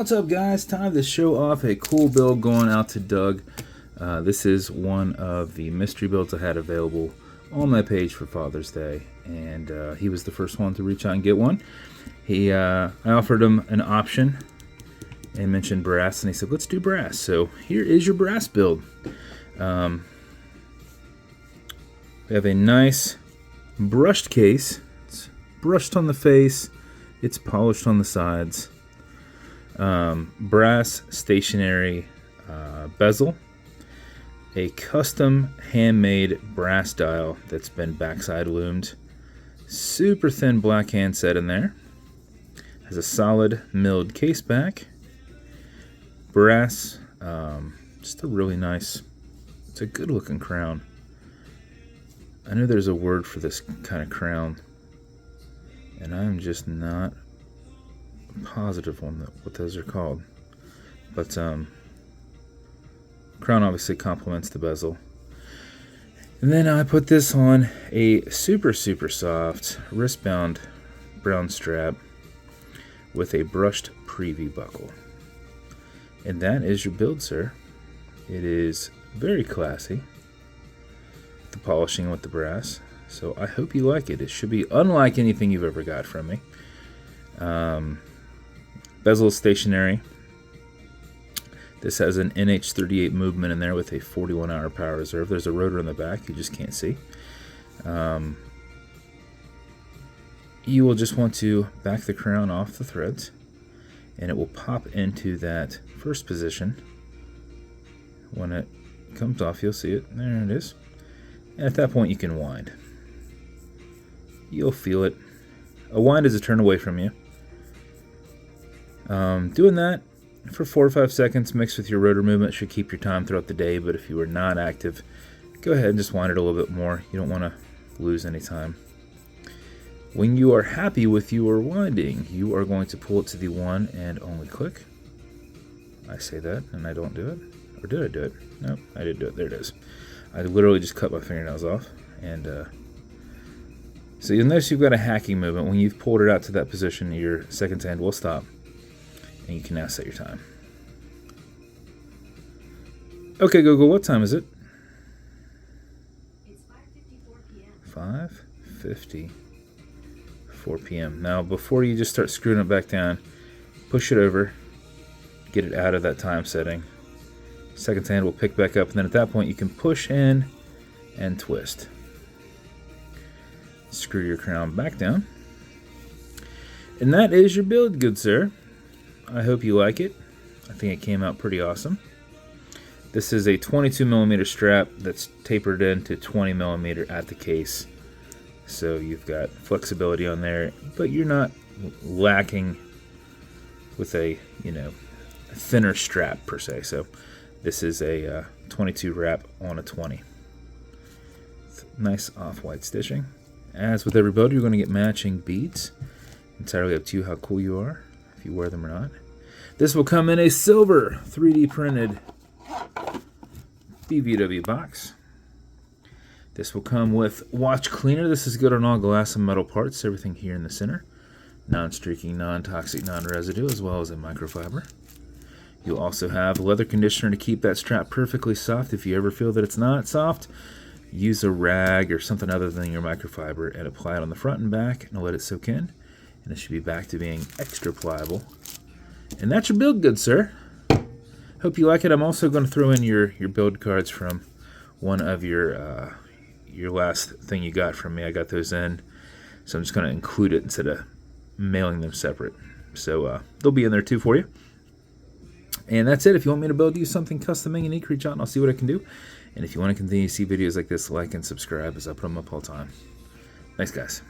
What's up, guys? Time to show off a cool build going out to Doug. This is one of the mystery builds I had available on my page for Father's Day, and he was the first one to reach out and get one. I offered him an option and mentioned brass, and he said, let's do brass. So here is your brass build. We have a nice brushed case. It's brushed on the face. It's polished on the sides. Brass stationary bezel. A custom handmade brass dial that's been backside lumed. Super thin black handset in there. Has a solid milled case back. Brass, just a really nice, it's a good looking crown. I know there's a word for this kind of crown, and I'm just not positive on what those are called. But crown obviously complements the bezel. And then I put this on a super soft wristbound brown strap with a brushed preview buckle. And that is your build, sir. It is very classy, the polishing with the brass. So I hope you like it. It should be unlike anything you've ever got from me. Bezel is stationary. This has an NH38 movement in there with a 41-hour power reserve. There's a rotor in the back you just can't see. You will just want to back the crown off the threads, and it will pop into that first position. When it comes off, you'll see it. There it is. And at that point, you can wind. You'll feel it. A wind is a turn away from you. Doing that for 4 or 5 seconds mixed with your rotor movement should keep your time throughout the day, but if you are not active, go ahead and just wind it a little bit more. You don't want to lose any time. When you are happy with your winding, you are going to pull it to the one and only click. I say that and I don't do it. Or did I do it? No, I did do it. There it is. I literally just cut my fingernails off. And so you'll notice you've got a hacking movement. When you've pulled it out to that position, your second hand will stop. And you can now set your time. Okay, Google, what time is it? It's 5:54 p.m. 5:54 p.m. Now, before you just start screwing it back down, push it over, get it out of that time setting. Second hand will pick back up, and then at that point you can push in and twist. Screw your crown back down. And that is your build, good sir. I hope you like it. I think it came out pretty awesome. This is a 22mm strap that's tapered into 20mm at the case. So you've got flexibility on there, but you're not lacking with a, thinner strap per se. So this is a 22 wrap on a 20. Nice off-white stitching. As with every build, you're going to get matching beads. Entirely up to you how cool you are, if you wear them or not. This will come in a silver 3D printed BVW box. This will come with watch cleaner. This is good on all glass and metal parts, everything here in the center. Non-streaking, non-toxic, non-residue, as well as a microfiber. You'll also have leather conditioner to keep that strap perfectly soft. If you ever feel that it's not soft, use a rag or something other than your microfiber and apply it on the front and back and let it soak in. And it should be back to being extra pliable. And that's your build, good sir. Hope you like it. I'm also going to throw in your build cards from one of your last thing you got from me. I got those in, so I'm just going to include it instead of mailing them separate. So they'll be in there too for you. And that's it. If you want me to build you something custom and unique, reach out and I'll see what I can do. And if you want to continue to see videos like this, like and subscribe as I put them up all the time. Thanks, guys.